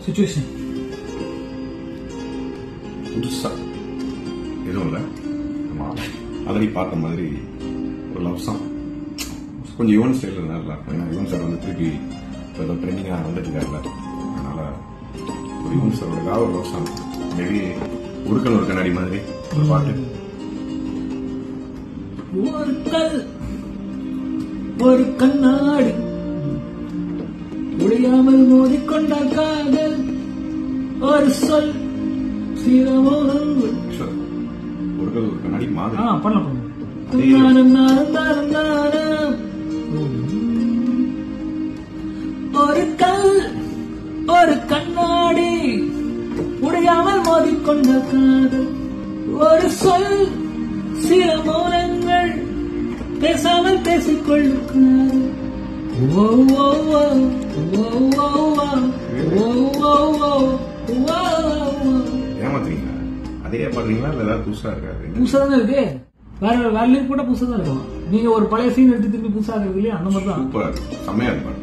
Situation புதுசா எதுவும் இல்லை, நம்ம ஆல்ரெடி பார்த்த மாதிரி ஒரு லவ் சாங். கொஞ்சம் யுவன் ஸ்டைல் இருந்தா நல்லா இருக்கும். ஏன்னா யுவன் சார் வந்து திருப்பி ஏதோ ட்ரெண்டிங்காக வந்துட்டு இருக்காருல, அதனால ஒரு யுவன் சாரோட ஒரு லவ் சாங், மேபி ஒரு கண்ணாடி மாதிரி ஒரு பாட்டு. ஒரு கல் ஒரு கண்ணாடி முடியாமல் மோதிக்கொண்டால் காதல் ஒரு சொல் சீரமோனங்கள். ஒரு கண்ணாடி மாதிரி பண்ணலாம். ஒரு கல் ஒரு கண்ணாடி முடியாமல் மோதிக்கொண்ட காதல் ஒரு சொல் சில மௌனங்கள் பேசாமல் பேசிக்கொள்ளும். ஏமாத்துறீங்களா? அதே பாடுறீங்களா இல்ல ஏதாவது புதுசா இருக்காது? புதுசா தான் இருக்கு. வேற கூட புதுசா தான் இருக்கும். நீங்க ஒரு பழைய சீன் எடுத்து திருப்பி புதுசா இருக்கு இல்லையா, அந்த மாதிரி தான். சூப்பர், செம்மையா இருக்கு.